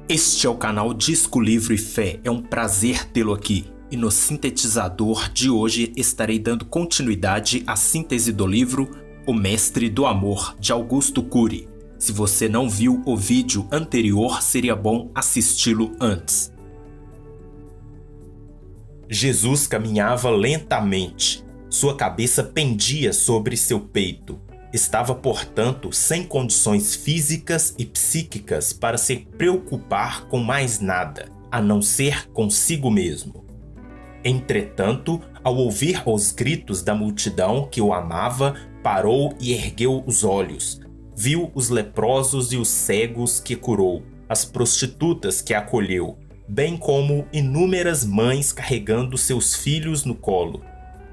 Este é o canal Disco Livro e Fé. É um prazer tê-lo aqui. E no sintetizador de hoje estarei dando continuidade à síntese do livro O Mestre do Amor, de Augusto Cury. Se você não viu o vídeo anterior, seria bom assisti-lo antes. Jesus caminhava lentamente. Sua cabeça pendia sobre seu peito. Estava, portanto, sem condições físicas e psíquicas para se preocupar com mais nada, a não ser consigo mesmo. Entretanto, ao ouvir os gritos da multidão que o amava, parou e ergueu os olhos. Viu os leprosos e os cegos que curou, as prostitutas que acolheu, bem como inúmeras mães carregando seus filhos no colo.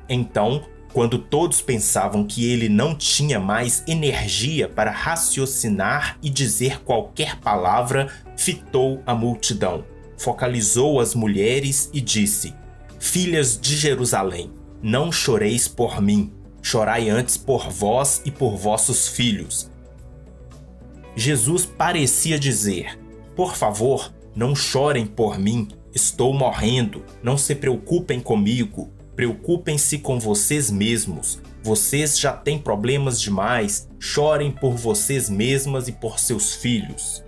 Então, quando todos pensavam que ele não tinha mais energia para raciocinar e dizer qualquer palavra, fitou a multidão, focalizou as mulheres e disse: Filhas de Jerusalém, não choreis por mim, chorai antes por vós e por vossos filhos. Jesus parecia dizer: Por favor, não chorem por mim, estou morrendo, não se preocupem comigo. Preocupem-se com vocês mesmos. Vocês já têm problemas demais. Chorem por vocês mesmas e por seus filhos.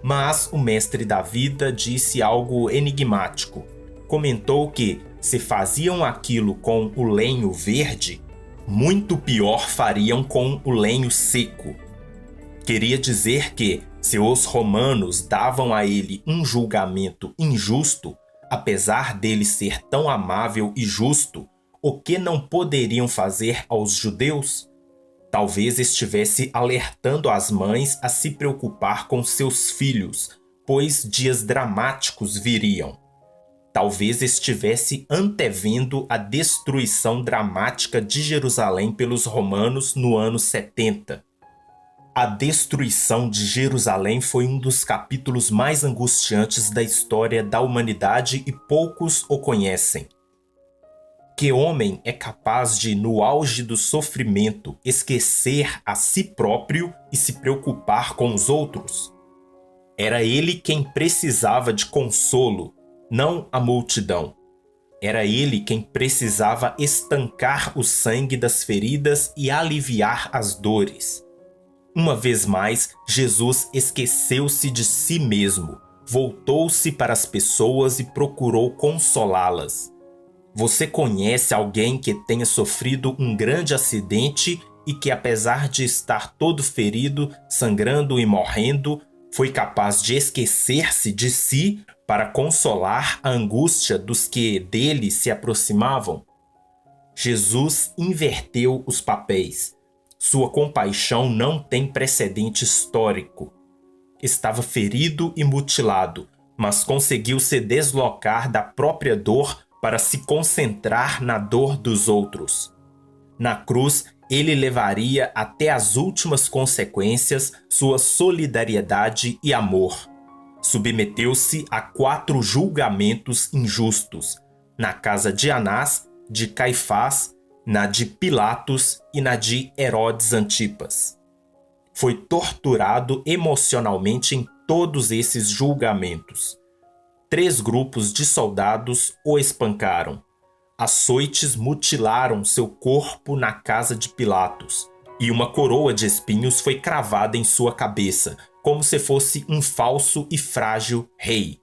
Mas o mestre da vida disse algo enigmático. Comentou que, se faziam aquilo com o lenho verde, muito pior fariam com o lenho seco. Queria dizer que, se os romanos davam a ele um julgamento injusto, apesar dele ser tão amável e justo, o que não poderiam fazer aos judeus? Talvez estivesse alertando as mães a se preocupar com seus filhos, pois dias dramáticos viriam. Talvez estivesse antevendo a destruição dramática de Jerusalém pelos romanos no ano 70. A destruição de Jerusalém foi um dos capítulos mais angustiantes da história da humanidade e poucos o conhecem. Que homem é capaz de, no auge do sofrimento, esquecer a si próprio e se preocupar com os outros? Era ele quem precisava de consolo, não a multidão. Era ele quem precisava estancar o sangue das feridas e aliviar as dores. Uma vez mais, Jesus esqueceu-se de si mesmo, voltou-se para as pessoas e procurou consolá-las. Você conhece alguém que tenha sofrido um grande acidente e que, apesar de estar todo ferido, sangrando e morrendo, foi capaz de esquecer-se de si para consolar a angústia dos que dele se aproximavam? Jesus inverteu os papéis. Sua compaixão não tem precedente histórico. Estava ferido e mutilado, mas conseguiu se deslocar da própria dor para se concentrar na dor dos outros. Na cruz, ele levaria até as últimas consequências sua solidariedade e amor. Submeteu-se a 4 julgamentos injustos, na casa de Anás, de Caifás, na de Pilatos e na de Herodes Antipas. Foi torturado emocionalmente em todos esses julgamentos. 3 grupos de soldados o espancaram. Açoites mutilaram seu corpo na casa de Pilatos, e uma coroa de espinhos foi cravada em sua cabeça, como se fosse um falso e frágil rei.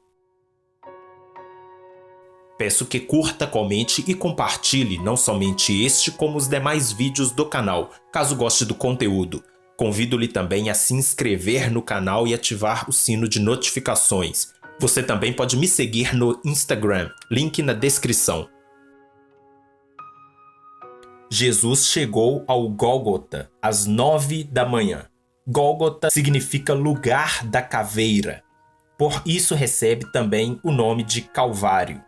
Peço que curta, comente e compartilhe não somente este, como os demais vídeos do canal, caso goste do conteúdo. Convido-lhe também a se inscrever no canal e ativar o sino de notificações. Você também pode me seguir no Instagram, link na descrição. Jesus chegou ao Gólgota às 9 da manhã. Gólgota significa lugar da caveira. Por isso recebe também o nome de Calvário.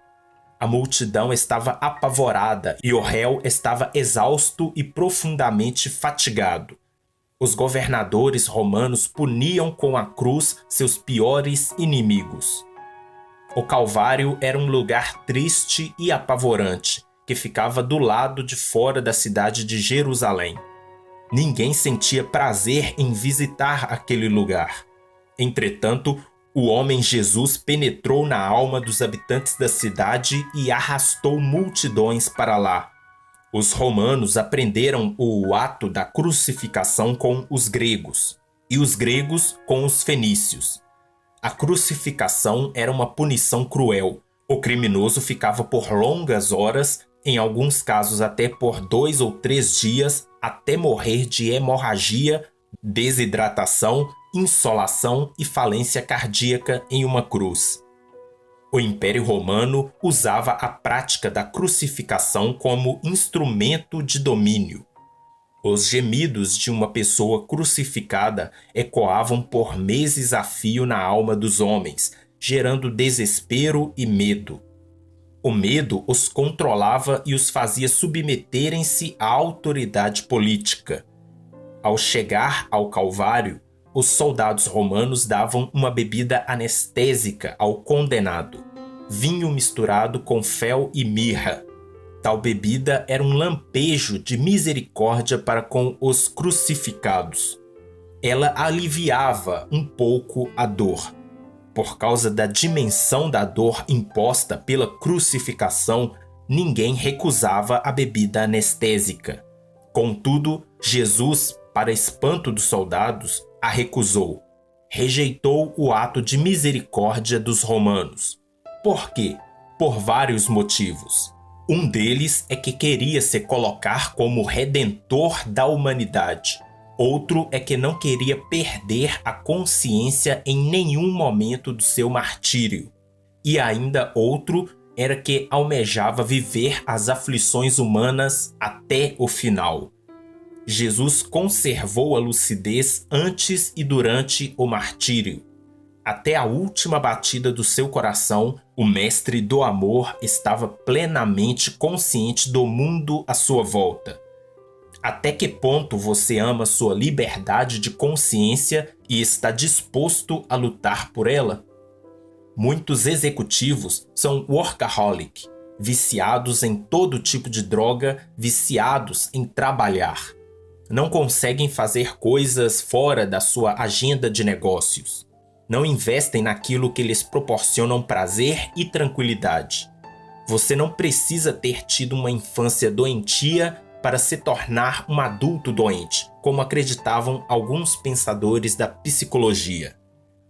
A multidão estava apavorada e o réu estava exausto e profundamente fatigado. Os governadores romanos puniam com a cruz seus piores inimigos. O Calvário era um lugar triste e apavorante, que ficava do lado de fora da cidade de Jerusalém. Ninguém sentia prazer em visitar aquele lugar. Entretanto, O homem Jesus penetrou na alma dos habitantes da cidade e arrastou multidões para lá. Os romanos aprenderam o ato da crucificação com os gregos, e os gregos com os fenícios. A crucificação era uma punição cruel. O criminoso ficava por longas horas, em alguns casos até por 2 ou 3 dias, até morrer de hemorragia, desidratação, insolação e falência cardíaca em uma cruz. O Império Romano usava a prática da crucificação como instrumento de domínio. Os gemidos de uma pessoa crucificada ecoavam por meses a fio na alma dos homens, gerando desespero e medo. O medo os controlava e os fazia submeterem-se à autoridade política. Ao chegar ao Calvário, os soldados romanos davam uma bebida anestésica ao condenado, vinho misturado com fel e mirra. Tal bebida era um lampejo de misericórdia para com os crucificados. Ela aliviava um pouco a dor. Por causa da dimensão da dor imposta pela crucificação, ninguém recusava a bebida anestésica. Contudo, Jesus, para espanto dos soldados, a recusou. Rejeitou o ato de misericórdia dos romanos. Por quê? Por vários motivos. Um deles é que queria se colocar como redentor da humanidade. Outro é que não queria perder a consciência em nenhum momento do seu martírio. E ainda outro era que almejava viver as aflições humanas até o final. Jesus conservou a lucidez antes e durante o martírio. Até a última batida do seu coração, o mestre do amor estava plenamente consciente do mundo à sua volta. Até que ponto você ama sua liberdade de consciência e está disposto a lutar por ela? Muitos executivos são workaholic, viciados em todo tipo de droga, viciados em trabalhar. Não conseguem fazer coisas fora da sua agenda de negócios. Não investem naquilo que lhes proporcionam prazer e tranquilidade. Você não precisa ter tido uma infância doentia para se tornar um adulto doente, como acreditavam alguns pensadores da psicologia.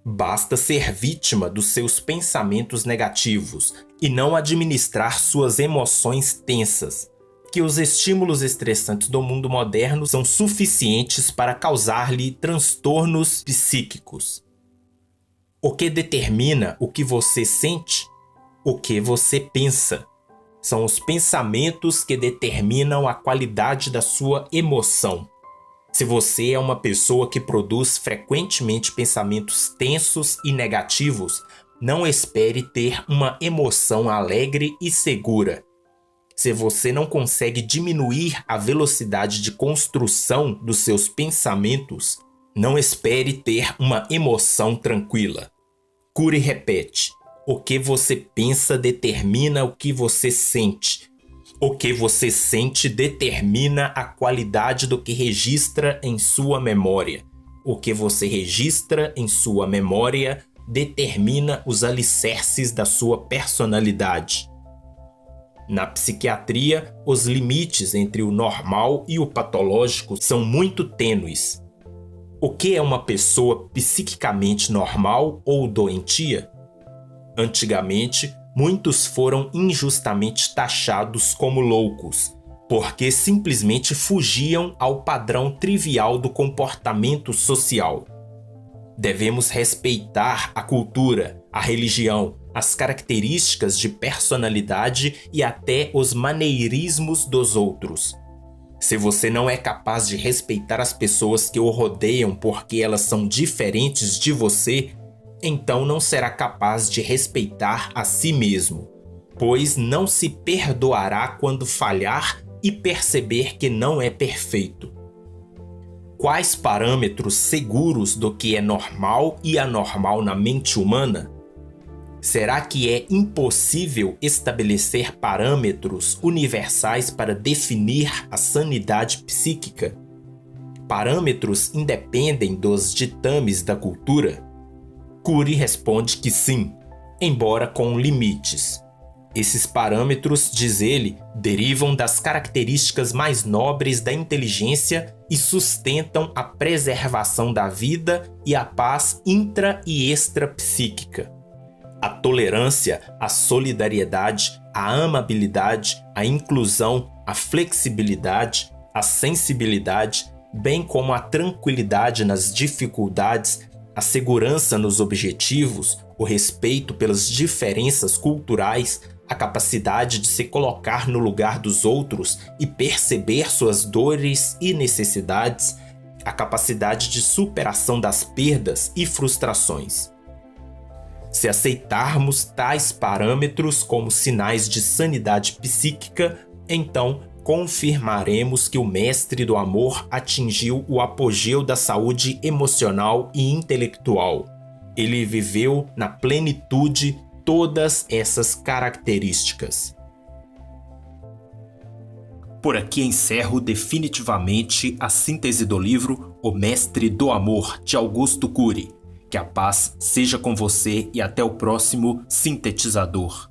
Basta ser vítima dos seus pensamentos negativos e não administrar suas emoções tensas, que os estímulos estressantes do mundo moderno são suficientes para causar-lhe transtornos psíquicos. O que determina o que você sente? O que você pensa. São os pensamentos que determinam a qualidade da sua emoção. Se você é uma pessoa que produz frequentemente pensamentos tensos e negativos, não espere ter uma emoção alegre e segura. Se você não consegue diminuir a velocidade de construção dos seus pensamentos, não espere ter uma emoção tranquila. Cury repete: o que você pensa determina o que você sente. O que você sente determina a qualidade do que registra em sua memória. O que você registra em sua memória determina os alicerces da sua personalidade. Na psiquiatria, os limites entre o normal e o patológico são muito tênues. O que é uma pessoa psiquicamente normal ou doentia? Antigamente, muitos foram injustamente taxados como loucos, porque simplesmente fugiam ao padrão trivial do comportamento social. Devemos respeitar a cultura, a religião, as características de personalidade e até os maneirismos dos outros. Se você não é capaz de respeitar as pessoas que o rodeiam porque elas são diferentes de você, então não será capaz de respeitar a si mesmo, pois não se perdoará quando falhar e perceber que não é perfeito. Quais parâmetros seguros do que é normal e anormal na mente humana? Será que é impossível estabelecer parâmetros universais para definir a sanidade psíquica? Parâmetros independem dos ditames da cultura? Cury responde que sim, embora com limites. Esses parâmetros, diz ele, derivam das características mais nobres da inteligência e sustentam a preservação da vida e a paz intra- e extrapsíquica. A tolerância, a solidariedade, a amabilidade, a inclusão, a flexibilidade, a sensibilidade, bem como a tranquilidade nas dificuldades, a segurança nos objetivos, o respeito pelas diferenças culturais, a capacidade de se colocar no lugar dos outros e perceber suas dores e necessidades, a capacidade de superação das perdas e frustrações. Se aceitarmos tais parâmetros como sinais de sanidade psíquica, então confirmaremos que o mestre do amor atingiu o apogeu da saúde emocional e intelectual. Ele viveu na plenitude todas essas características. Por aqui encerro definitivamente a síntese do livro O Mestre do Amor, de Augusto Cury. Que a paz seja com você e até o próximo sintetizador.